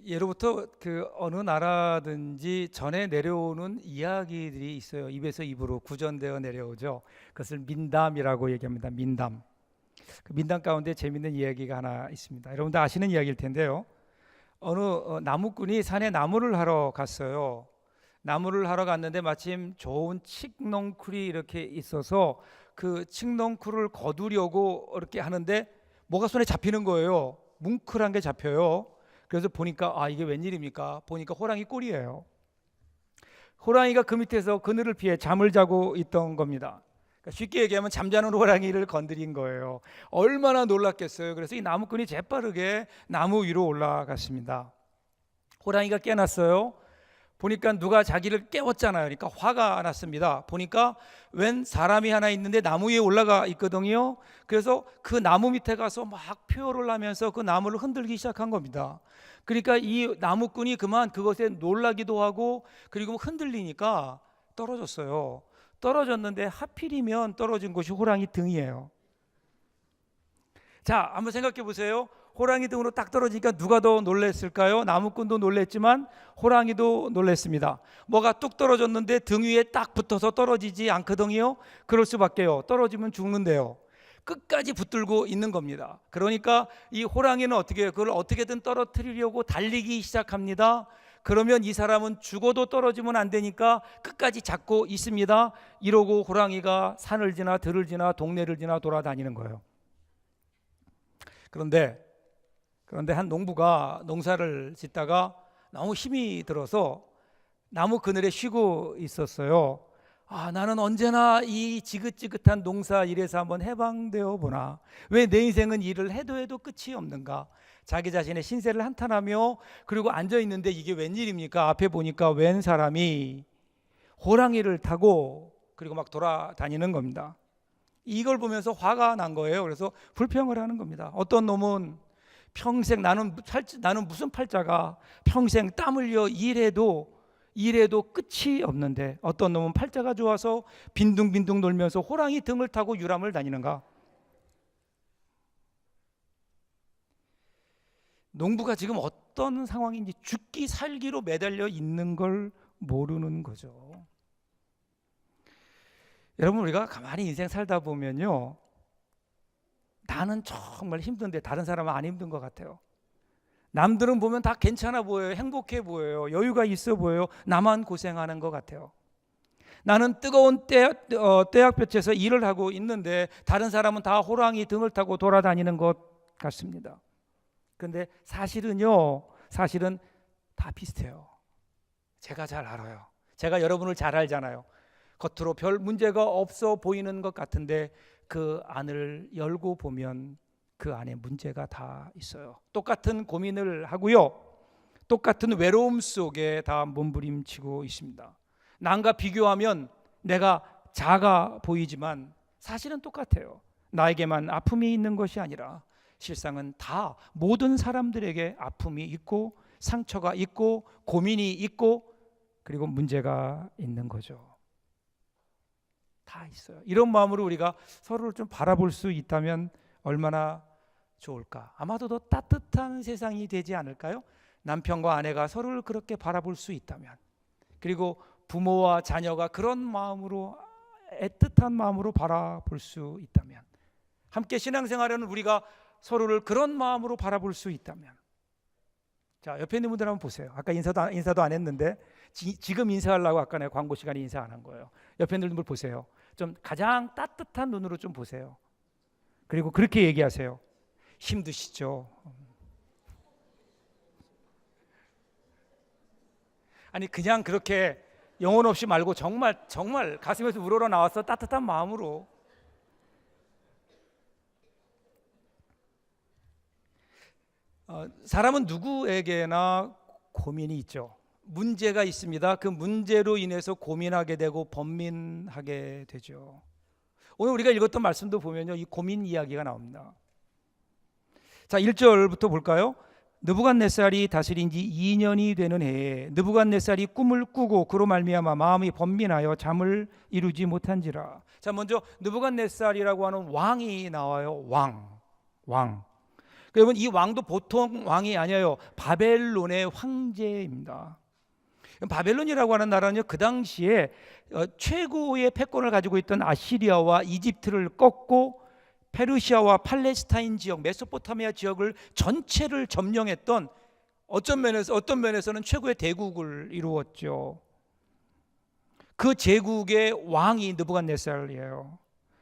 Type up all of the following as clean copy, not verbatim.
예로부터 그 어느 나라든지 전해 내려오는 이야기들이 있어요. 입에서 입으로 구전되어 내려오죠. 그것을 민담이라고 얘기합니다. 민담. 그 민담 가운데 재밌는 이야기가 하나 있습니다. 여러분들 아시는 이야기일 텐데요. 어느 나무꾼이 산에 나무를 하러 갔어요. 나무를 하러 갔는데 마침 좋은 칡넝쿨이 이렇게 있어서 그 칡넝쿨을 거두려고 이렇게 하는데 뭐가 손에 잡히는 거예요. 뭉클한 게 잡혀요. 그래서 보니까 이게 웬일입니까? 보니까 호랑이 꼴이에요. 호랑이가 그 밑에서 그늘을 피해 잠을 자고 있던 겁니다. 그러니까 쉽게 얘기하면 잠자는 호랑이를 건드린 거예요. 얼마나 놀랐겠어요. 그래서 이 나무꾼이 재빠르게 나무 위로 올라갔습니다. 호랑이가 깨났어요. 보니까 누가 자기를 깨웠잖아요. 그러니까 화가 났습니다. 보니까 웬 사람이 하나 있는데 나무 위에 올라가 있거든요. 그래서 그 나무 밑에 가서 막 표효를 하면서 그 나무를 흔들기 시작한 겁니다. 그러니까 이 나무꾼이 그만 그것에 놀라기도 하고 그리고 흔들리니까 떨어졌어요. 떨어졌는데 하필이면 떨어진 곳이 호랑이 등이에요. 자, 한번 생각해 보세요. 호랑이 등으로 딱 떨어지니까 누가 더 놀랬을까요? 나무꾼도 놀랬지만 호랑이도 놀랬습니다. 뭐가 뚝 떨어졌는데 등 위에 딱 붙어서 떨어지지 않거든요. 그럴 수밖에요. 떨어지면 죽는데요. 끝까지 붙들고 있는 겁니다. 그러니까 이 호랑이는 그걸 어떻게든 떨어뜨리려고 달리기 시작합니다. 그러면 이 사람은 죽어도 떨어지면 안 되니까 끝까지 잡고 있습니다. 이러고 호랑이가 산을 지나 들을 지나 동네를 지나 돌아다니는 거예요. 그런데 한 농부가 농사를 짓다가 너무 힘이 들어서 나무 그늘에 쉬고 있었어요. 나는 언제나 이 지긋지긋한 농사 일에서 한번 해방되어 보나. 왜 내 인생은 일을 해도 끝이 없는가. 자기 자신의 신세를 한탄하며 그리고 앉아 있는데 이게 웬일입니까? 앞에 보니까 웬 사람이 호랑이를 타고 그리고 막 돌아다니는 겁니다. 이걸 보면서 화가 난 거예요. 그래서 불평을 하는 겁니다. 어떤 놈은 평생 나는 무슨 팔자가 평생 땀 흘려 일해도 끝이 없는데 어떤 놈은 팔자가 좋아서 빈둥빈둥 놀면서 호랑이 등을 타고 유람을 다니는가. 농부가 지금 어떤 상황인지 죽기 살기로 매달려 있는 걸 모르는 거죠. 여러분, 우리가 가만히 인생 살다 보면요, 나는 정말 힘든데 다른 사람은 안 힘든 것 같아요. 남들은 보면 다 괜찮아 보여요. 행복해 보여요. 여유가 있어 보여요. 나만 고생하는 것 같아요. 나는 뜨거운 떼약볕에서 일을 하고 있는데 다른 사람은 다 호랑이 등을 타고 돌아다니는 것 같습니다. 그런데 사실은 다 비슷해요. 제가 잘 알아요. 제가 여러분을 잘 알잖아요. 겉으로 별 문제가 없어 보이는 것 같은데 그 안을 열고 보면 그 안에 문제가 다 있어요. 똑같은 고민을 하고요. 똑같은 외로움 속에 다 몸부림치고 있습니다. 남과 비교하면 내가 작아 보이지만 사실은 똑같아요. 나에게만 아픔이 있는 것이 아니라 실상은 다 모든 사람들에게 아픔이 있고 상처가 있고 고민이 있고 그리고 문제가 있는 거죠. 다 있어요. 이런 마음으로 우리가 서로를 좀 바라볼 수 있다면 얼마나 좋을까. 아마도 더 따뜻한 세상이 되지 않을까요? 남편과 아내가 서로를 그렇게 바라볼 수 있다면, 그리고 부모와 자녀가 그런 마음으로 애틋한 마음으로 바라볼 수 있다면, 함께 신앙생활하는 우리가 서로를 그런 마음으로 바라볼 수 있다면. 자, 옆에 있는 분들 한번 보세요. 아까 인사도 안 했는데 지금 인사하려고 아까 내가 광고 시간에 인사 안 한 거예요. 옆에 있는 분들 보세요. 좀 가장 따뜻한 눈으로 좀 보세요. 그리고 그렇게 얘기하세요. 힘드시죠? 아니, 그냥 그렇게 영혼 없이 말고 정말 가슴에서 우러러 나와서 따뜻한 마음으로. 사람은 누구에게나 고민이 있죠. 문제가 있습니다. 그 문제로 인해서 고민하게 되고 번민하게 되죠. 오늘 우리가 읽었던 말씀도 보면요, 이 고민 이야기가 나옵니다. 자, 1절부터 볼까요? 느부갓네살이 다스린 지 2년이 되는 해에 느부갓네살이 꿈을 꾸고 그로 말미암아 마음이 번민하여 잠을 이루지 못한지라. 자, 먼저 느부갓네살이라고 하는 왕이 나와요. 왕. 여러분, 이 왕도 보통 왕이 아니에요. 바벨론의 황제입니다. 바벨론이라고 하는 나라는요, 그 당시에 최고의 패권을 가지고 있던 아시리아와 이집트를 꺾고 페르시아와 팔레스타인 지역, 메소포타미아 지역을 전체를 점령했던 어떤 면에서는 최고의 대국을 이루었죠. 그 제국의 왕이 느부갓네살이에요.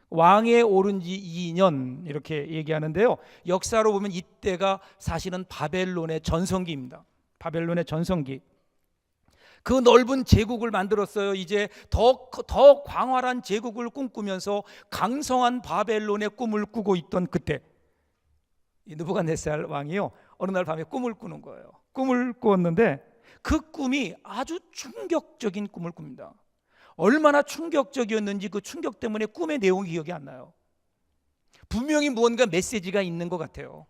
왕에 오른 지 2년 이렇게 얘기하는데요, 역사로 보면 이때가 사실은 바벨론의 전성기입니다. 바벨론의 전성기. 그 넓은 제국을 만들었어요. 이제 더 광활한 제국을 꿈꾸면서 강성한 바벨론의 꿈을 꾸고 있던 그때, 이 느부갓네살 왕이요, 어느 날 밤에 꿈을 꾸는 거예요. 꿈을 꾸었는데 그 꿈이 아주 충격적인 꿈을 꿉니다. 얼마나 충격적이었는지 그 충격 때문에 꿈의 내용이 기억이 안 나요. 분명히 무언가 메시지가 있는 것 같아요.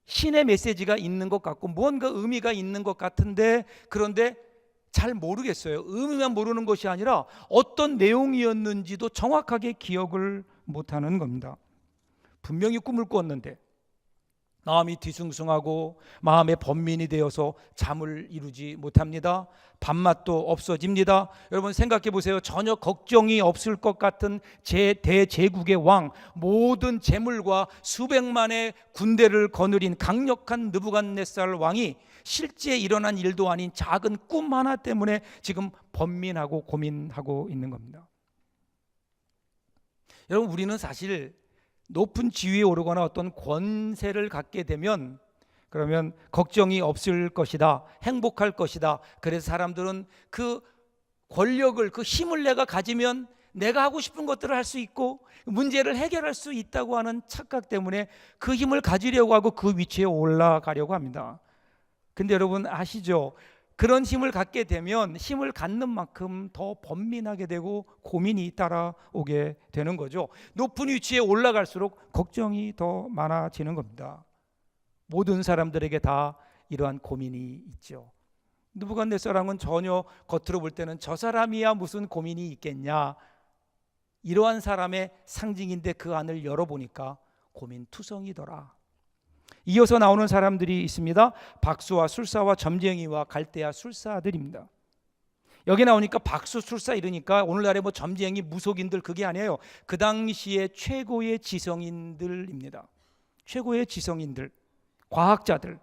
신의 메시지가 있는 것 같고 무언가 의미가 있는 것 같은데, 그런데 잘 모르겠어요. 의미만 모르는 것이 아니라 어떤 내용이었는지도 정확하게 기억을 못하는 겁니다. 분명히 꿈을 꿨는데 마음이 뒤숭숭하고 마음의 번민이 되어서 잠을 이루지 못합니다. 밥맛도 없어집니다. 여러분 생각해 보세요. 전혀 걱정이 없을 것 같은 대제국의 왕, 모든 재물과 수백만의 군대를 거느린 강력한 느부갓네살 왕이 실제 일어난 일도 아닌 작은 꿈 하나 때문에 지금 번민하고 고민하고 있는 겁니다. 여러분, 우리는 사실 높은 지위에 오르거나 어떤 권세를 갖게 되면 그러면 걱정이 없을 것이다, 행복할 것이다. 그래서 사람들은 그 권력을, 그 힘을 내가 가지면 내가 하고 싶은 것들을 할 수 있고 문제를 해결할 수 있다고 하는 착각 때문에 그 힘을 가지려고 하고 그 위치에 올라가려고 합니다. 근데 여러분 아시죠? 그런 힘을 갖게 되면 힘을 갖는 만큼 더 번민하게 되고 고민이 따라오게 되는 거죠. 높은 위치에 올라갈수록 걱정이 더 많아지는 겁니다. 모든 사람들에게 다 이러한 고민이 있죠. 느부갓네살 왕은 전혀 겉으로 볼 때는 저 사람이야 무슨 고민이 있겠냐, 이러한 사람의 상징인데 그 안을 열어보니까 고민투성이더라. 이어서 나오는 사람들이 있습니다. 박수와 술사와 점쟁이와 갈대아 술사들입니다. 여기 나오니까 박수, 술사 이러니까 오늘날의 뭐 점쟁이, 무속인들 그게 아니에요. 그 당시에 최고의 지성인들입니다. 최고의 지성인들, 과학자들.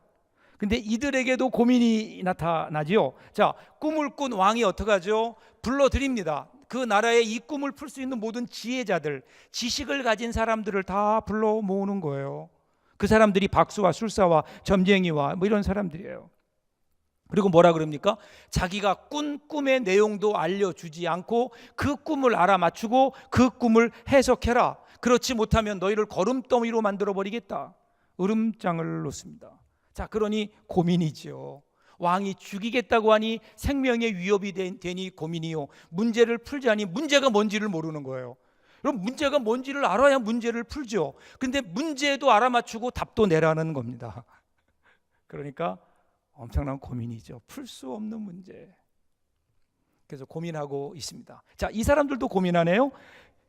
근데 이들에게도 고민이 나타나지요. 자, 꿈을 꾼 왕이 어떡하죠? 불러드립니다. 그 나라에 이 꿈을 풀 수 있는 모든 지혜자들, 지식을 가진 사람들을 다 불러 모으는 거예요. 그 사람들이 박수와 술사와 점쟁이와 뭐 이런 사람들이에요. 그리고 뭐라 그럽니까? 자기가 꾼 꿈의 내용도 알려주지 않고 그 꿈을 알아맞추고 그 꿈을 해석해라. 그렇지 못하면 너희를 거름더미로 만들어버리겠다. 으름장을 놓습니다. 자, 그러니 고민이죠. 왕이 죽이겠다고 하니 생명의 위협이 되니 고민이요, 문제를 풀자니 문제가 뭔지를 모르는 거예요. 그럼 문제가 뭔지를 알아야 문제를 풀죠. 근데 문제도 알아맞추고 답도 내라는 겁니다. 그러니까 엄청난 고민이죠. 풀 수 없는 문제. 그래서 고민하고 있습니다. 자, 이 사람들도 고민하네요.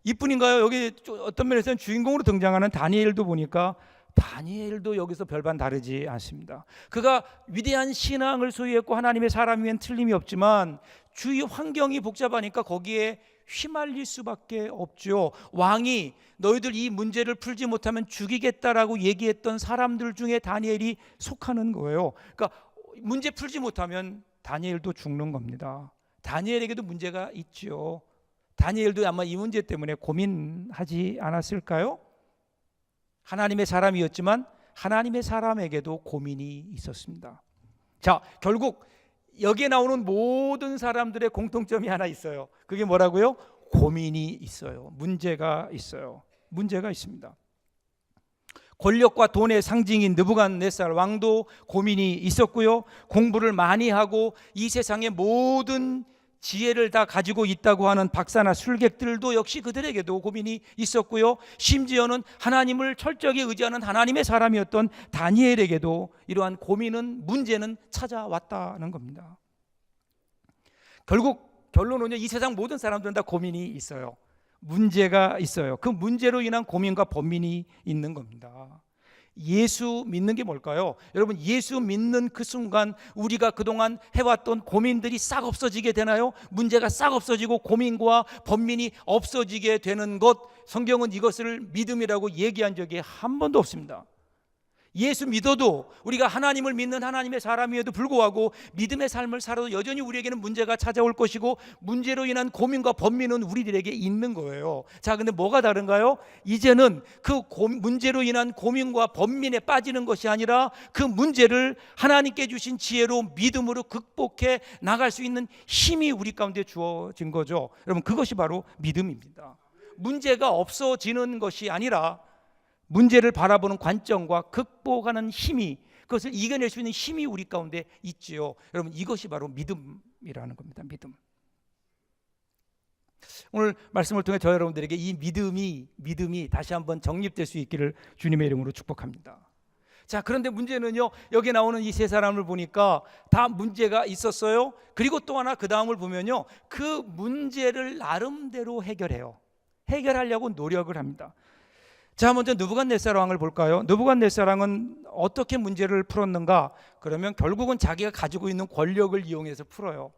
이뿐인가요? 여기 어떤 면에서는 주인공으로 등장하는 다니엘도 보니까 다니엘도 여기서 별반 다르지 않습니다. 그가 위대한 신앙을 소유했고 하나님의 사람이면 틀림이 없지만 주위 환경이 복잡하니까 거기에 휘말릴 수밖에 없죠. 왕이 너희들 이 문제를 풀지 못하면 죽이겠다라고 얘기했던 사람들 중에 다니엘이 속하는 거예요. 그러니까 문제 풀지 못하면 다니엘도 죽는 겁니다. 다니엘에게도 문제가 있죠. 다니엘도 아마 이 문제 때문에 고민하지 않았을까요? 하나님의 사람이었지만 하나님의 사람에게도 고민이 있었습니다. 자, 결국 여기에 나오는 모든 사람들의 공통점이 하나 있어요. 그게 뭐라고요? 고민이 있어요. 문제가 있어요. 문제가 있습니다. 권력과 돈의 상징인 느부갓네살 왕도 고민이 있었고요. 공부를 많이 하고 이 세상의 모든 지혜를 다 가지고 있다고 하는 박사나 술객들도 역시 그들에게도 고민이 있었고요. 심지어는 하나님을 철저히 의지하는 하나님의 사람이었던 다니엘에게도 이러한 고민은, 문제는 찾아왔다는 겁니다. 결국 결론은요, 이 세상 모든 사람들은 다 고민이 있어요. 문제가 있어요. 그 문제로 인한 고민과 번민이 있는 겁니다. 예수 믿는 게 뭘까요? 여러분, 예수 믿는 그 순간 우리가 그동안 해왔던 고민들이 싹 없어지게 되나요? 문제가 싹 없어지고 고민과 번민이 없어지게 되는 것, 성경은 이것을 믿음이라고 얘기한 적이 한 번도 없습니다. 예수 믿어도, 우리가 하나님을 믿는 하나님의 사람임에도 불구하고 믿음의 삶을 살아도 여전히 우리에게는 문제가 찾아올 것이고, 문제로 인한 고민과 번민은 우리들에게 있는 거예요. 자, 근데 뭐가 다른가요? 이제는 그 문제로 인한 고민과 번민에 빠지는 것이 아니라 그 문제를 하나님께 주신 지혜로 믿음으로 극복해 나갈 수 있는 힘이 우리 가운데 주어진 거죠. 여러분, 그것이 바로 믿음입니다. 문제가 없어지는 것이 아니라 문제를 바라보는 관점과 극복하는 힘이, 그것을 이겨낼 수 있는 힘이 우리 가운데 있지요. 여러분, 이것이 바로 믿음이라는 겁니다. 믿음. 오늘 말씀을 통해 저 여러분들에게 이 믿음이 다시 한번 정립될 수 있기를 주님의 이름으로 축복합니다. 자, 그런데 문제는요, 여기 나오는 이 세 사람을 보니까 다 문제가 있었어요. 그리고 또 하나 그 다음을 보면요, 그 문제를 나름대로 해결하려고 노력을 합니다. 자, 먼저 느부갓네살 왕을 볼까요? 느부갓네살 왕은 어떻게 문제를 풀었는가? 그러면 결국은 자기가 가지고 있는 권력을 이용해서 풀어요.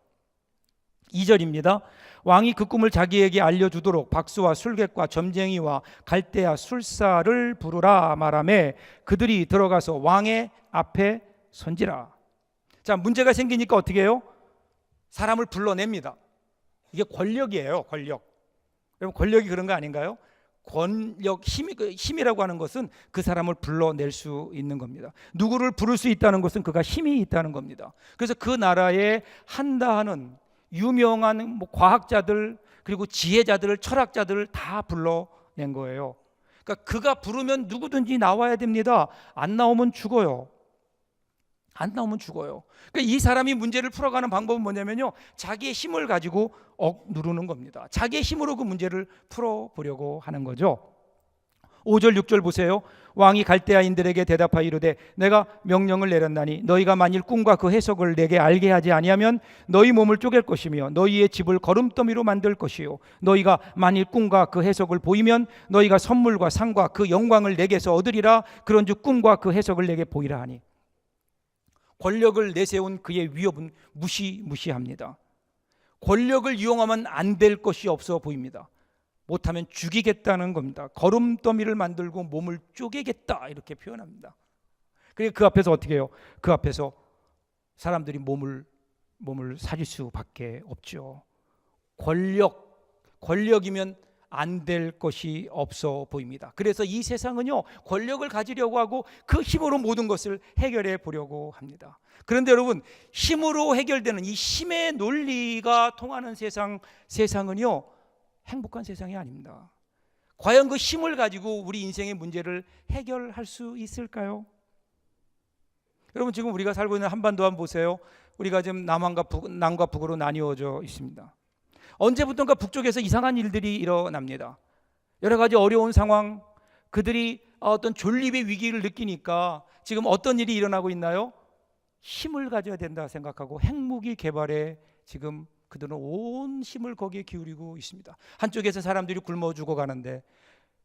2절입니다. 왕이 그 꿈을 자기에게 알려주도록 박수와 술객과 점쟁이와 갈대아 술사를 부르라 말하매 그들이 들어가서 왕의 앞에 선지라. 자, 문제가 생기니까 어떻게 해요? 사람을 불러냅니다. 이게 권력이에요. 권력. 여러분, 권력이 그런 거 아닌가요? 힘이라고 하는 것은 그 사람을 불러낼 수 있는 겁니다. 누구를 부를 수 있다는 것은 그가 힘이 있다는 겁니다. 그래서 그 나라에 한다 하는 유명한 과학자들, 그리고 지혜자들을, 철학자들을 다 불러낸 거예요. 그러니까 그가 부르면 누구든지 나와야 됩니다. 안 나오면 죽어요. 그러니까 이 사람이 문제를 풀어가는 방법은 뭐냐면요, 자기의 힘을 가지고 누르는 겁니다. 자기의 힘으로 그 문제를 풀어보려고 하는 거죠. 5절 6절 보세요. 왕이 갈대아인들에게 대답하여 이르되 내가 명령을 내렸나니 너희가 만일 꿈과 그 해석을 내게 알게 하지 아니하면 너희 몸을 쪼갤 것이며 너희의 집을 거름더미로 만들 것이요 너희가 만일 꿈과 그 해석을 보이면 너희가 선물과 상과 그 영광을 내게서 얻으리라. 그런즉 꿈과 그 해석을 내게 보이라 하니. 권력을 내세운 그의 위협은 무시무시합니다. 권력을 이용하면 안 될 것이 없어 보입니다. 못하면 죽이겠다는 겁니다. 거름더미를 만들고 몸을 쪼개겠다, 이렇게 표현합니다. 그리고 그 앞에서 어떻게 해요? 그 앞에서 사람들이 몸을 사릴 수밖에 없죠. 권력이면 안 될 것이 없어 보입니다. 그래서 이 세상은요, 권력을 가지려고 하고 그 힘으로 모든 것을 해결해 보려고 합니다. 그런데 여러분, 힘으로 해결되는 이 힘의 논리가 통하는 세상은요, 행복한 세상이 아닙니다. 과연 그 힘을 가지고 우리 인생의 문제를 해결할 수 있을까요? 여러분, 지금 우리가 살고 있는 한반도 한번 보세요. 우리가 지금 남과 북으로 나뉘어져 있습니다. 언제부턴가 북쪽에서 이상한 일들이 일어납니다. 여러 가지 어려운 상황, 그들이 어떤 존립의 위기를 느끼니까 지금 어떤 일이 일어나고 있나요? 힘을 가져야 된다 생각하고 핵무기 개발에 지금 그들은 온 힘을 거기에 기울이고 있습니다. 한쪽에서 사람들이 굶어 죽어가는데,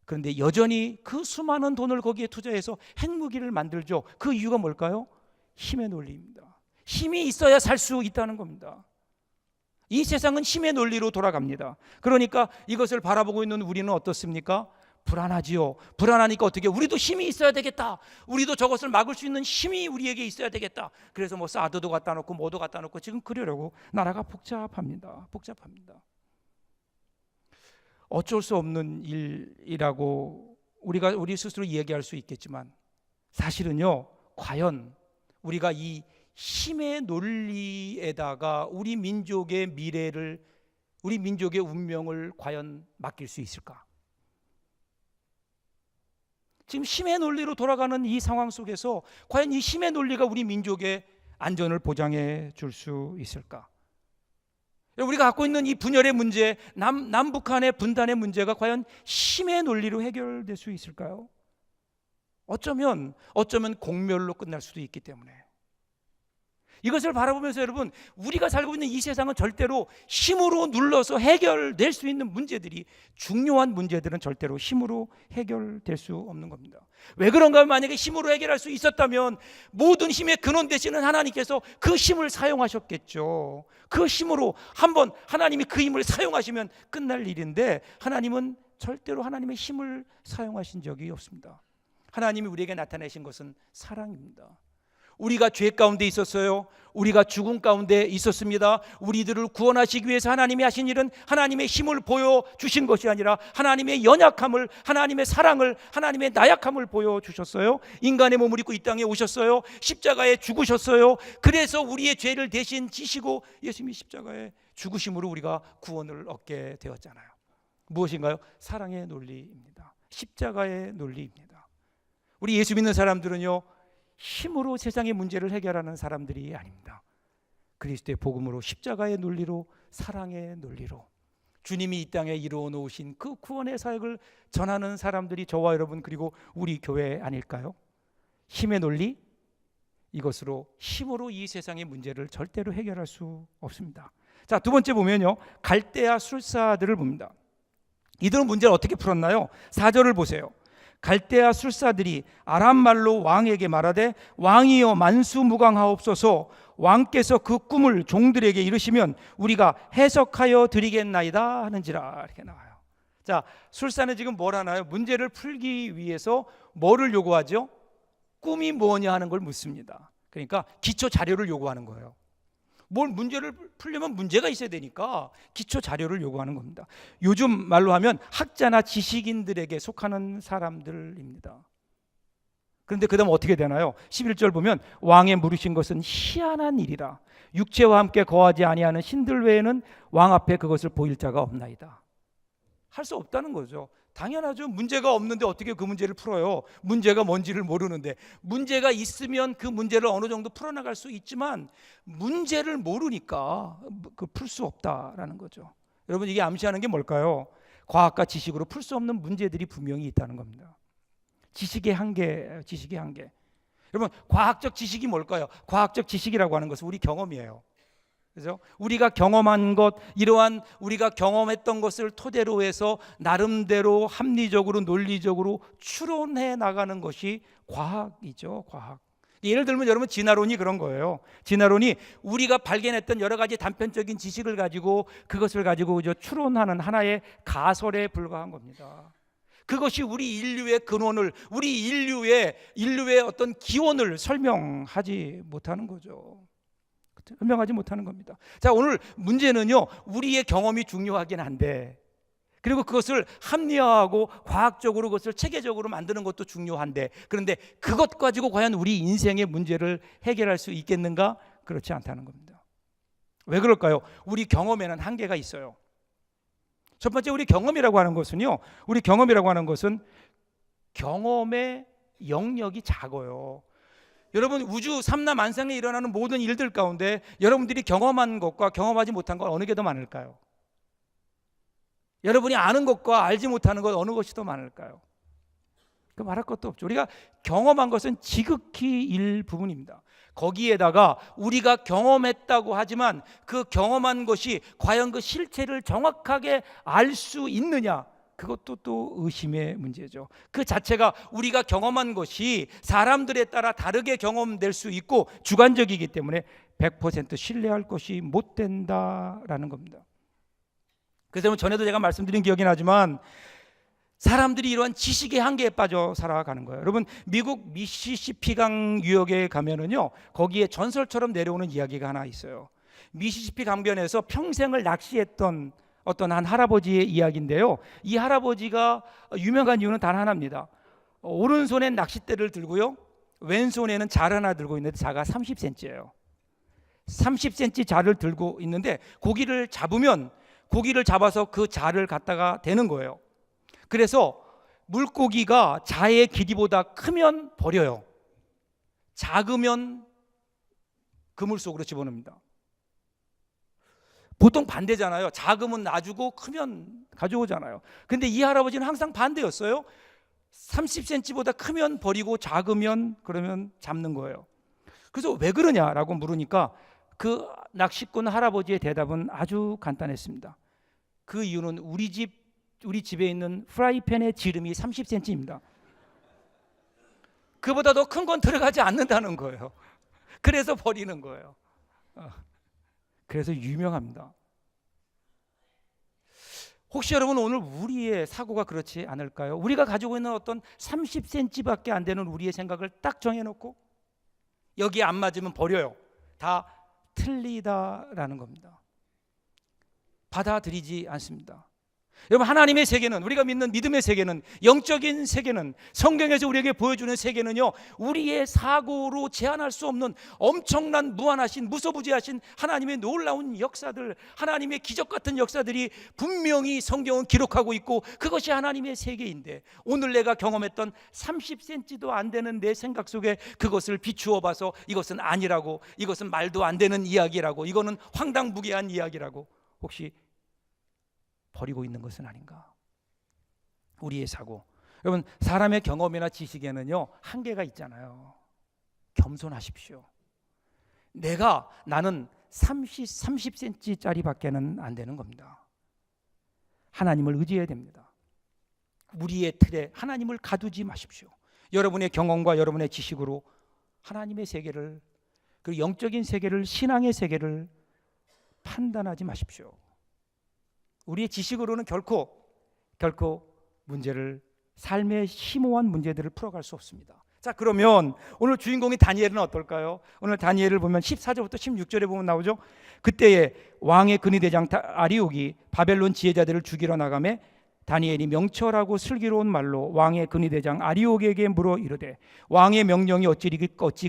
그런데 여전히 그 수많은 돈을 거기에 투자해서 핵무기를 만들죠. 그 이유가 뭘까요? 힘의 논리입니다. 힘이 있어야 살 수 있다는 겁니다. 이 세상은 힘의 논리로 돌아갑니다. 그러니까 이것을 바라보고 있는 우리는 어떻습니까? 불안하지요. 불안하니까 어떻게? 우리도 힘이 있어야 되겠다. 우리도 저것을 막을 수 있는 힘이 우리에게 있어야 되겠다. 그래서 사드도 갖다 놓고 뭐도 갖다 놓고 지금 그러려고 나라가 복잡합니다. 어쩔 수 없는 일이라고 우리 스스로 얘기할 수 있겠지만, 사실은요, 과연 우리가 이 힘의 논리에다가 우리 민족의 미래를, 우리 민족의 운명을 과연 맡길 수 있을까? 지금 힘의 논리로 돌아가는 이 상황 속에서 과연 이 힘의 논리가 우리 민족의 안전을 보장해 줄 수 있을까? 우리가 갖고 있는 이 분열의 문제, 남북한의 분단의 문제가 과연 힘의 논리로 해결될 수 있을까요? 어쩌면 공멸로 끝날 수도 있기 때문에 이것을 바라보면서 여러분, 우리가 살고 있는 이 세상은 절대로 힘으로 눌러서 해결될 수 있는 문제들이, 중요한 문제들은 절대로 힘으로 해결될 수 없는 겁니다. 왜 그런가 하면, 만약에 힘으로 해결할 수 있었다면 모든 힘의 근원 되시는 하나님께서 그 힘을 사용하셨겠죠. 그 힘으로 한번 하나님이 그 힘을 사용하시면 끝날 일인데, 하나님은 절대로 하나님의 힘을 사용하신 적이 없습니다. 하나님이 우리에게 나타내신 것은 사랑입니다. 우리가 죄 가운데 있었어요. 우리가 죽음 가운데 있었습니다. 우리들을 구원하시기 위해서 하나님이 하신 일은 하나님의 힘을 보여주신 것이 아니라 하나님의 연약함을, 하나님의 사랑을, 하나님의 나약함을 보여주셨어요. 인간의 몸을 입고 이 땅에 오셨어요. 십자가에 죽으셨어요. 그래서 우리의 죄를 대신 지시고 예수님이 십자가에 죽으심으로 우리가 구원을 얻게 되었잖아요. 무엇인가요? 사랑의 논리입니다. 십자가의 논리입니다. 우리 예수 믿는 사람들은요, 힘으로 세상의 문제를 해결하는 사람들이 아닙니다. 그리스도의 복음으로, 십자가의 논리로, 사랑의 논리로 주님이 이 땅에 이루어 놓으신 그 구원의 사역을 전하는 사람들이 저와 여러분, 그리고 우리 교회 아닐까요? 힘의 논리, 이것으로, 힘으로 이 세상의 문제를 절대로 해결할 수 없습니다. 자, 두 번째 보면요, 갈대아 술사들을 봅니다. 이들은 문제를 어떻게 풀었나요? 4절을 보세요. 갈대아 술사들이 아람 말로 왕에게 말하되, 왕이여 만수무강하옵소서. 왕께서 그 꿈을 종들에게 이르시면 우리가 해석하여 드리겠나이다 하는지라. 이렇게 나와요. 자, 술사는 지금 뭘 하나요? 문제를 풀기 위해서 뭐를 요구하죠? 꿈이 뭐냐 하는 걸 묻습니다. 그러니까 기초 자료를 요구하는 거예요. 뭘 문제를 풀려면 문제가 있어야 되니까 기초 자료를 요구하는 겁니다. 요즘 말로 하면 학자나 지식인들에게 속하는 사람들입니다. 그런데 그 다음 어떻게 되나요? 11절 보면, 왕의 물으신 것은 희한한 일이라. 육체와 함께 거하지 아니하는 신들 외에는 왕 앞에 그것을 보일 자가 없나이다. 할 수 없다는 거죠. 당연하죠. 문제가 없는데 어떻게 그 문제를 풀어요? 문제가 뭔지를 모르는데. 문제가 있으면 그 문제를 어느 정도 풀어나갈 수 있지만 문제를 모르니까 그 풀 수 없다라는 거죠. 여러분, 이게 암시하는 게 뭘까요? 과학과 지식으로 풀 수 없는 문제들이 분명히 있다는 겁니다. 지식의 한계, 지식의 한계. 여러분, 과학적 지식이 뭘까요? 과학적 지식이라고 하는 것은 우리 경험이에요. 그죠? 우리가 경험한 것, 이러한 우리가 경험했던 것을 토대로 해서 나름대로 합리적으로, 논리적으로 추론해 나가는 것이 과학이죠. 과학. 예를 들면 여러분, 진화론이 그런 거예요. 진화론이 우리가 발견했던 여러 가지 단편적인 지식을 가지고 그것을 가지고 추론하는 하나의 가설에 불과한 겁니다. 그것이 우리 인류의 근원을, 우리 인류의 어떤 기원을 설명하지 못하는 거죠. 설명하지 못하는 겁니다. 자, 오늘 문제는요, 우리의 경험이 중요하긴 한데, 그리고 그것을 합리화하고 과학적으로 그것을 체계적으로 만드는 것도 중요한데, 그런데 그것 가지고 과연 우리 인생의 문제를 해결할 수 있겠는가? 그렇지 않다는 겁니다. 왜 그럴까요? 우리 경험에는 한계가 있어요. 첫 번째, 우리 경험이라고 하는 것은요, 우리 경험이라고 하는 것은 경험의 영역이 작아요. 여러분, 우주 삼라만상에 일어나는 모든 일들 가운데 여러분들이 경험한 것과 경험하지 못한 것 어느 게 더 많을까요? 여러분이 아는 것과 알지 못하는 것 어느 것이 더 많을까요? 그 말할 것도 없죠. 우리가 경험한 것은 지극히 일부분입니다. 거기에다가 우리가 경험했다고 하지만 그 경험한 것이 과연 그 실체를 정확하게 알 수 있느냐, 그것도 또 의심의 문제죠. 그 자체가 우리가 경험한 것이 사람들에 따라 다르게 경험될 수 있고 주관적이기 때문에 100% 신뢰할 것이 못 된다라는 겁니다. 그래서 전에도 제가 말씀드린 기억이 나지만 사람들이 이러한 지식의 한계에 빠져 살아가는 거예요. 여러분, 미국 미시시피강 유역에 가면은요, 거기에 전설처럼 내려오는 이야기가 하나 있어요. 미시시피 강변에서 평생을 낚시했던 어떤 한 할아버지의 이야기인데요, 이 할아버지가 유명한 이유는 단 하나입니다. 오른손엔 낚싯대를 들고요, 왼손에는 잘 하나 들고 있는데 자가 30cm예요. 30cm 자를 들고 있는데 고기를 잡아서 그 자를 갖다가 대는 거예요. 그래서 물고기가 자의 길이보다 크면 버려요. 작으면 그물 속으로 집어넣습니다. 보통 반대잖아요. 작으면 놔주고 크면 가져오잖아요. 근데 이 할아버지는 항상 반대였어요. 30cm보다 크면 버리고 작으면 그러면 잡는 거예요. 그래서 왜 그러냐라고 물으니까 그 낚시꾼 할아버지의 대답은 아주 간단했습니다. 그 이유는 우리 집에 있는 프라이팬의 지름이 30cm입니다. 그보다 더 큰 건 들어가지 않는다는 거예요. 그래서 버리는 거예요. 그래서 유명합니다. 혹시 여러분 오늘 우리의 사고가 그렇지 않을까요? 우리가 가지고 있는 어떤 30cm밖에 안 되는 우리의 생각을 딱 정해놓고 여기에 안 맞으면 버려요. 다 틀리다라는 겁니다. 받아들이지 않습니다. 여러분, 하나님의 세계는, 우리가 믿는 믿음의 세계는, 영적인 세계는, 성경에서 우리에게 보여주는 세계는요, 우리의 사고로 제한할 수 없는 엄청난 무한하신, 무소부지하신 하나님의 놀라운 역사들, 하나님의 기적 같은 역사들이 분명히 성경은 기록하고 있고, 그것이 하나님의 세계인데, 오늘 내가 경험했던 30cm도 안 되는 내 생각 속에 그것을 비추어 봐서 이것은 아니라고, 이것은 말도 안 되는 이야기라고, 이거는 황당무계한 이야기라고 혹시 버리고 있는 것은 아닌가? 우리의 사고. 여러분, 사람의 경험이나 지식에는요 한계가 있잖아요. 겸손하십시오. 나는 30cm짜리 밖에는 안 되는 겁니다. 하나님을 의지해야 됩니다. 우리의 틀에 하나님을 가두지 마십시오. 여러분의 경험과 여러분의 지식으로 하나님의 세계를, 그 영적인 세계를, 신앙의 세계를 판단하지 마십시오. 우리의 지식으로는 결코 문제를, 삶의 심오한 문제들을 풀어갈 수 없습니다. 자, 그러면 오늘 주인공인 다니엘은 어떨까요? 오늘 다니엘을 보면 14절부터 16절에 보면 나오죠. 그때에 왕의 근위대장 아리옥이 바벨론 지혜자들을 죽이러 나가매 다니엘이 명철하고 슬기로운 말로 왕의 근위대장 아리옥에게 물어 이르되 왕의 명령이 어찌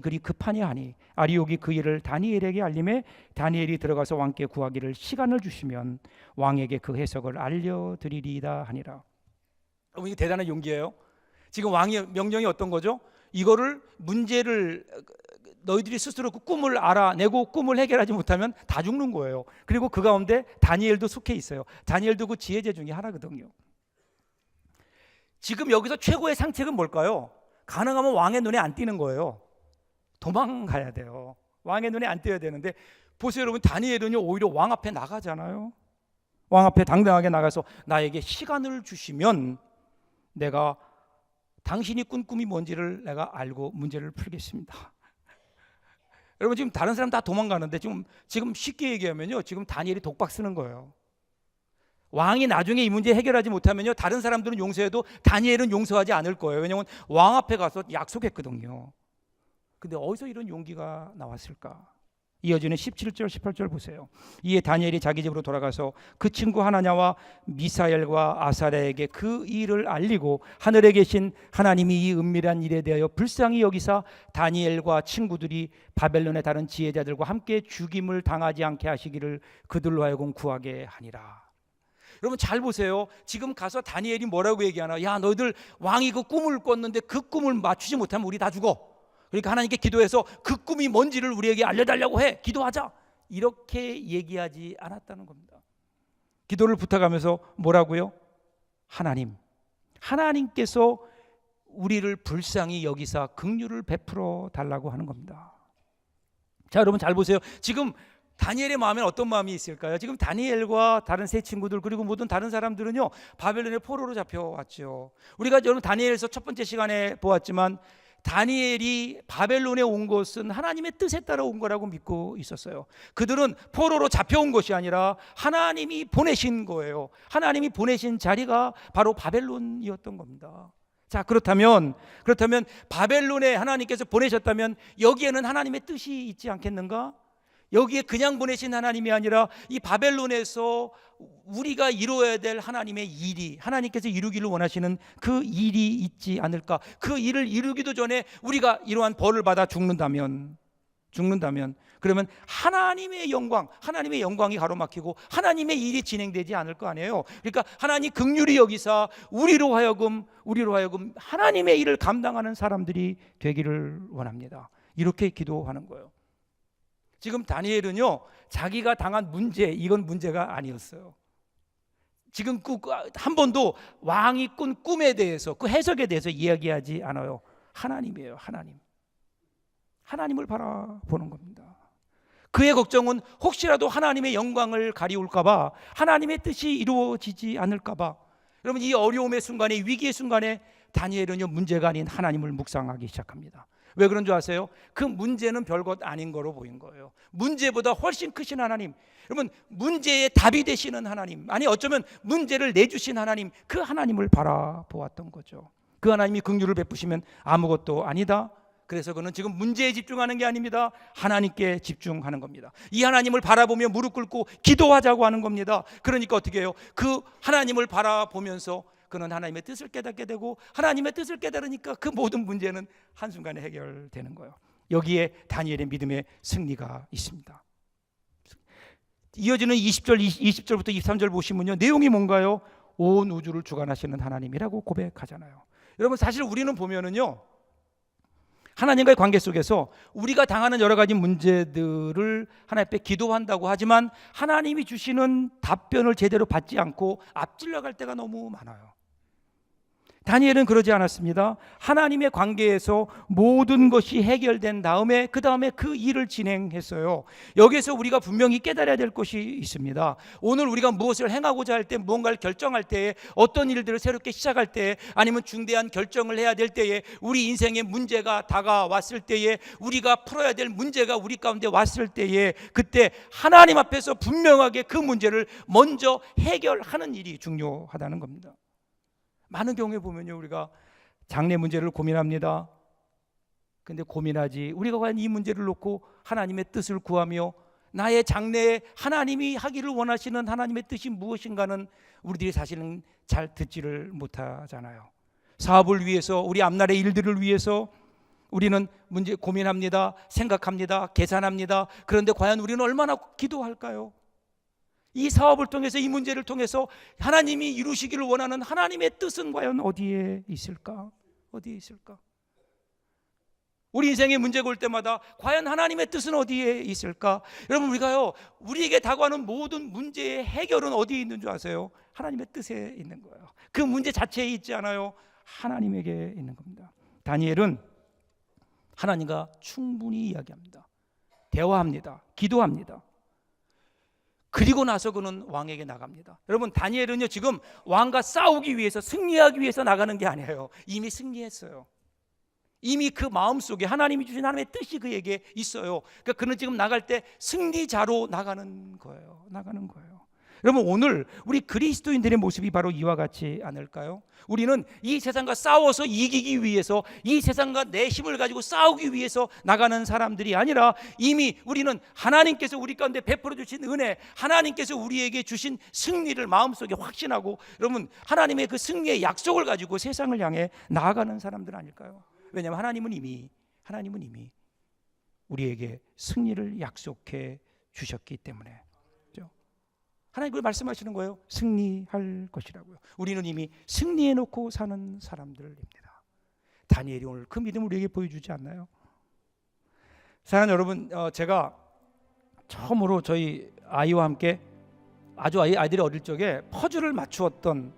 그리 급하냐 하니 아리옥이 그 일을 다니엘에게 알림해 다니엘이 들어가서 왕께 구하기를 시간을 주시면 왕에게 그 해석을 알려드리리이다 하니라. 이게 대단한 용기예요. 지금 왕의 명령이 어떤 거죠? 이거를 문제를 너희들이 스스로 그 꿈을 알아내고 꿈을 해결하지 못하면 다 죽는 거예요. 그리고 그 가운데 다니엘도 속해 있어요. 다니엘도 그 지혜자 중에 하나거든요. 지금 여기서 최고의 상책은 뭘까요? 가능하면 왕의 눈에 안 띄는 거예요. 도망가야 돼요. 왕의 눈에 안 띄어야 되는데, 보세요 여러분, 다니엘은요 오히려 왕 앞에 나가잖아요. 왕 앞에 당당하게 나가서 나에게 시간을 주시면 내가 당신이 꾼 꿈이 뭔지를 내가 알고 문제를 풀겠습니다. 여러분, 지금 다른 사람 다 도망가는데 지금 쉽게 얘기하면요, 지금 다니엘이 독박 쓰는 거예요. 왕이 나중에 이 문제 해결하지 못하면요, 다른 사람들은 용서해도 다니엘은 용서하지 않을 거예요. 왜냐하면 왕 앞에 가서 약속했거든요. 근데 어디서 이런 용기가 나왔을까? 이어지는 17절 18절 보세요. 이에 다니엘이 자기 집으로 돌아가서 그 친구 하나냐와 미사엘과 아사랴에게 그 일을 알리고 하늘에 계신 하나님이 이 은밀한 일에 대하여 불쌍히 여기사 다니엘과 친구들이 바벨론의 다른 지혜자들과 함께 죽임을 당하지 않게 하시기를 그들로 하여금 구하게 하니라. 여러분 잘 보세요. 지금 가서 다니엘이 뭐라고 얘기하나? 야, 너희들 왕이 그 꿈을 꿨는데 그 꿈을 맞추지 못하면 우리 다 죽어. 그러니까 하나님께 기도해서 그 꿈이 뭔지를 우리에게 알려달라고 해. 기도하자. 이렇게 얘기하지 않았다는 겁니다. 기도를 부탁하면서 뭐라고요? 하나님께서 우리를 불쌍히 여기사 긍휼을 베풀어 달라고 하는 겁니다. 자, 여러분 잘 보세요. 지금 다니엘의 마음에 어떤 마음이 있을까요? 지금 다니엘과 다른 세 친구들 그리고 모든 다른 사람들은요 바벨론의 포로로 잡혀왔죠. 우리가 여러분 다니엘에서 첫 번째 시간에 보았지만 다니엘이 바벨론에 온 것은 하나님의 뜻에 따라 온 거라고 믿고 있었어요. 그들은 포로로 잡혀온 것이 아니라 하나님이 보내신 거예요. 하나님이 보내신 자리가 바로 바벨론이었던 겁니다. 자, 그렇다면 바벨론에 하나님께서 보내셨다면 여기에는 하나님의 뜻이 있지 않겠는가? 여기에 그냥 보내신 하나님이 아니라 이 바벨론에서 우리가 이루어야 될 하나님의 일이, 하나님께서 이루기를 원하시는 그 일이 있지 않을까? 그 일을 이루기도 전에 우리가 이러한 벌을 받아 죽는다면 그러면 하나님의 영광이 가로막히고 하나님의 일이 진행되지 않을 거 아니에요. 그러니까 하나님 긍휼히 여기사 우리로 하여금 하나님의 일을 감당하는 사람들이 되기를 원합니다. 이렇게 기도하는 거예요. 지금 다니엘은요 자기가 당한 이건 문제가 아니었어요. 지금 한 번도 왕이 꾼 꿈에 대해서 그 해석에 대해서 이야기하지 않아요. 하나님이에요. 하나님을 바라보는 겁니다. 그의 걱정은 혹시라도 하나님의 영광을 가리울까 봐, 하나님의 뜻이 이루어지지 않을까 봐. 여러분, 이 어려움의 순간에, 위기의 순간에 다니엘은요, 문제가 아닌 하나님을 묵상하기 시작합니다. 왜 그런 줄 아세요? 그 문제는 별것 아닌 거로 보인 거예요. 문제보다 훨씬 크신 하나님, 여러분, 문제의 답이 되시는 하나님, 아니 어쩌면 문제를 내주신 하나님, 그 하나님을 바라보았던 거죠. 그 하나님이 긍휼을 베푸시면 아무것도 아니다. 그래서 그는 지금 문제에 집중하는 게 아닙니다. 하나님께 집중하는 겁니다. 이 하나님을 바라보며 무릎 꿇고 기도하자고 하는 겁니다. 그러니까 어떻게 해요? 그 하나님을 바라보면서 그는 하나님의 뜻을 깨닫게 되고, 하나님의 뜻을 깨달으니까 그 모든 문제는 한순간에 해결되는 거예요. 여기에 다니엘의 믿음의 승리가 있습니다. 이어지는 20절부터 23절 보시면요, 내용이 뭔가요? 온 우주를 주관하시는 하나님이라고 고백하잖아요. 여러분, 사실 우리는 보면은요, 하나님과의 관계 속에서 우리가 당하는 여러 가지 문제들을 하나님 앞에 기도한다고 하지만 하나님이 주시는 답변을 제대로 받지 않고 앞질러 갈 때가 너무 많아요. 다니엘은 그러지 않았습니다. 하나님의 관계에서 모든 것이 해결된 다음에 그 다음에 그 일을 진행했어요. 여기서 우리가 분명히 깨달아야 될 것이 있습니다. 오늘 우리가 무엇을 행하고자 할 때, 무언가를 결정할 때에, 어떤 일들을 새롭게 시작할 때, 아니면 중대한 결정을 해야 될 때에, 우리 인생에 문제가 다가왔을 때에, 우리가 풀어야 될 문제가 우리 가운데 왔을 때에, 그때 하나님 앞에서 분명하게 그 문제를 먼저 해결하는 일이 중요하다는 겁니다. 많은 경우에 보면요, 우리가 장래 문제를 고민합니다. 근데 고민하지, 우리가 과연 이 문제를 놓고 하나님의 뜻을 구하며 나의 장래에 하나님이 하기를 원하시는 하나님의 뜻이 무엇인가는 우리들이 사실은 잘 듣지를 못하잖아요. 사업을 위해서, 우리 앞날의 일들을 위해서 우리는 문제 고민합니다. 생각합니다. 계산합니다. 그런데 과연 우리는 얼마나 기도할까요? 이 사업을 통해서, 이 문제를 통해서 하나님이 이루시기를 원하는 하나님의 뜻은 과연 어디에 있을까? 어디에 있을까? 우리 인생의 문제가 올 때마다 과연 하나님의 뜻은 어디에 있을까? 여러분, 우리가요, 우리에게 다가오는 모든 문제의 해결은 어디에 있는 줄 아세요? 하나님의 뜻에 있는 거예요. 그 문제 자체에 있지 않아요. 하나님에게 있는 겁니다. 다니엘은 하나님과 충분히 이야기합니다. 대화합니다. 기도합니다. 그리고 나서 그는 왕에게 나갑니다. 여러분, 다니엘은요, 지금 왕과 싸우기 위해서, 승리하기 위해서 나가는 게 아니에요. 이미 승리했어요. 이미 그 마음속에 하나님이 주신 하나님의 뜻이 그에게 있어요. 그러니까 그는 지금 나갈 때 승리자로 나가는 거예요. 나가는 거예요. 여러분, 오늘 우리 그리스도인들의 모습이 바로 이와 같지 않을까요? 우리는 이 세상과 싸워서 이기기 위해서, 이 세상과 내 힘을 가지고 싸우기 위해서 나가는 사람들이 아니라, 이미 우리는 하나님께서 우리 가운데 베풀어 주신 은혜, 하나님께서 우리에게 주신 승리를 마음속에 확신하고, 여러분, 하나님의 그 승리의 약속을 가지고 세상을 향해 나아가는 사람들 아닐까요? 왜냐하면 하나님은 이미 우리에게 승리를 약속해 주셨기 때문에. 하나님 그걸 말씀하시는 거예요. 승리할 것이라고요. 우리는 이미 승리해 놓고 사는 사람들입니다. 다니엘이 오늘 그 믿음을 우리에게 보여주지 않나요? 사랑하는 여러분, 제가 처음으로 저희 아이와 함께, 아주 아이들이 어릴 적에 퍼즐을 맞추었던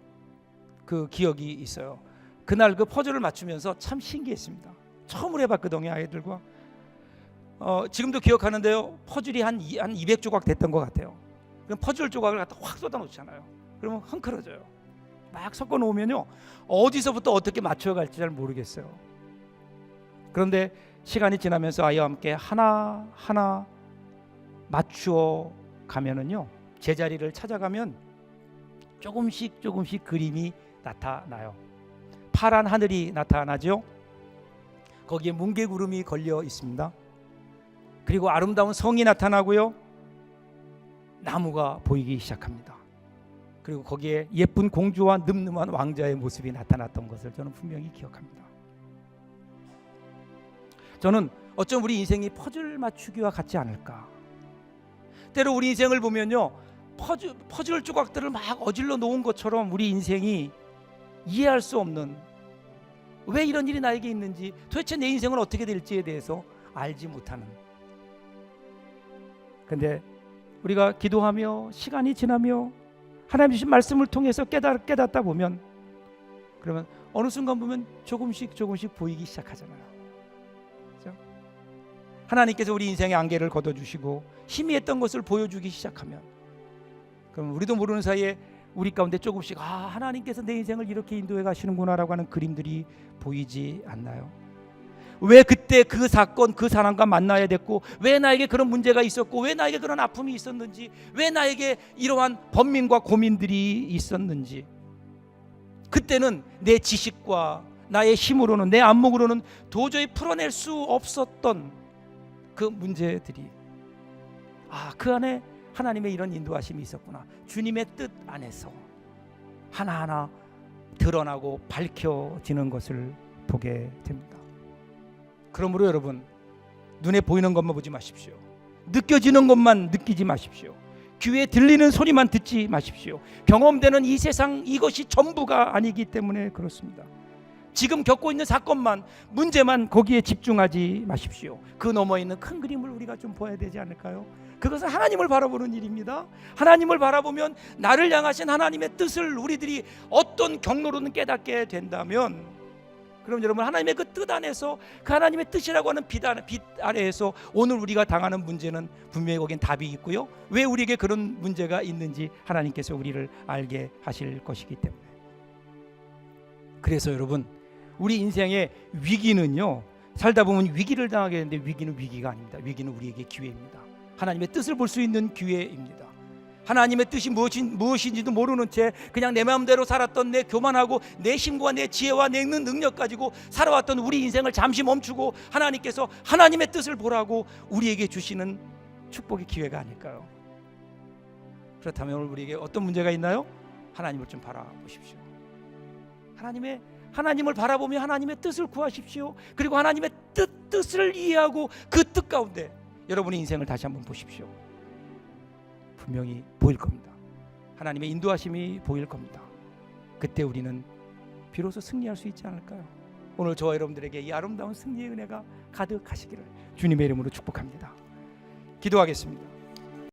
그 기억이 있어요. 그날 그 퍼즐을 맞추면서 참 신기했습니다. 처음으로 해봤거든요, 아이들과. 지금도 기억하는데요, 퍼즐이 한 200조각 됐던 것 같아요. 그럼 퍼즐 조각을 갖다 확 쏟아 놓잖아요. 그러면 헝클어져요. 막 섞어 놓으면요, 어디서부터 어떻게 맞춰갈지 잘 모르겠어요. 그런데 시간이 지나면서 아이와 함께 하나하나 맞추어 가면은요, 제자리를 찾아가면 조금씩 그림이 나타나요. 파란 하늘이 나타나죠. 거기에 뭉게구름이 걸려 있습니다. 그리고 아름다운 성이 나타나고요, 나무가 보이기 시작합니다. 그리고 거기에 예쁜 공주와 늠름한 왕자의 모습이 나타났던 것을 저는 분명히 기억합니다. 저는 어쩜 우리 인생이 퍼즐 맞추기와 같지 않을까. 때로 우리 인생을 보면요, 퍼즐 조각들을 막 어질러 놓은 것처럼 우리 인생이 이해할 수 없는, 왜 이런 일이 나에게 있는지, 도대체 내 인생은 어떻게 될지에 대해서 알지 못하는. 근데 우리가 기도하며 시간이 지나며 하나님 주신 말씀을 통해서 깨닫다 보면, 그러면 어느 순간 보면 조금씩 보이기 시작하잖아요. 그렇죠? 하나님께서 우리 인생의 안개를 걷어주시고 희미했던 것을 보여주기 시작하면, 그럼 우리도 모르는 사이에 우리 가운데 조금씩 하나님께서 내 인생을 이렇게 인도해 가시는구나라고 하는 그림들이 보이지 않나요? 왜 그때 그 사건 그 사람과 만나야 됐고, 왜 나에게 그런 문제가 있었고, 왜 나에게 그런 아픔이 있었는지, 왜 나에게 이러한 번민과 고민들이 있었는지, 그때는 내 지식과 나의 힘으로는, 내 안목으로는 도저히 풀어낼 수 없었던 그 문제들이, 그 안에 하나님의 이런 인도하심이 있었구나. 주님의 뜻 안에서 하나하나 드러나고 밝혀지는 것을 보게 됩니다. 그러므로 여러분, 눈에 보이는 것만 보지 마십시오. 느껴지는 것만 느끼지 마십시오. 귀에 들리는 소리만 듣지 마십시오. 경험되는 이 세상, 이것이 전부가 아니기 때문에 그렇습니다. 지금 겪고 있는 사건만, 문제만 거기에 집중하지 마십시오. 그 너머에 있는 큰 그림을 우리가 좀 봐야 되지 않을까요? 그것은 하나님을 바라보는 일입니다. 하나님을 바라보면 나를 향하신 하나님의 뜻을 우리들이 어떤 경로로는 깨닫게 된다면, 그럼 여러분, 하나님의 그 뜻 안에서, 그 하나님의 뜻이라고 하는 빛 아래에서 오늘 우리가 당하는 문제는 분명히 거긴 답이 있고요, 왜 우리에게 그런 문제가 있는지 하나님께서 우리를 알게 하실 것이기 때문에. 그래서 여러분, 우리 인생의 위기는요, 살다 보면 위기를 당하게 되는데, 위기는 위기가 아닙니다. 위기는 우리에게 기회입니다. 하나님의 뜻을 볼 수 있는 기회입니다. 하나님의 뜻이 무엇인지도 모르는 채 그냥 내 마음대로 살았던, 내 교만하고 내 힘과 내 지혜와 내 능력 가지고 살아왔던 우리 인생을 잠시 멈추고 하나님께서 하나님의 뜻을 보라고 우리에게 주시는 축복의 기회가 아닐까요? 그렇다면 오늘 우리에게 어떤 문제가 있나요? 하나님을 좀 바라보십시오. 하나님을 바라보며 하나님의 뜻을 구하십시오. 그리고 하나님의 뜻을 이해하고 그 뜻 가운데 여러분의 인생을 다시 한번 보십시오. 분명히 보일 겁니다. 하나님의 인도하심이 보일 겁니다. 그때 우리는 비로소 승리할 수 있지 않을까요? 오늘 저와 여러분들에게 이 아름다운 승리의 은혜가 가득하시기를 주님의 이름으로 축복합니다. 기도하겠습니다.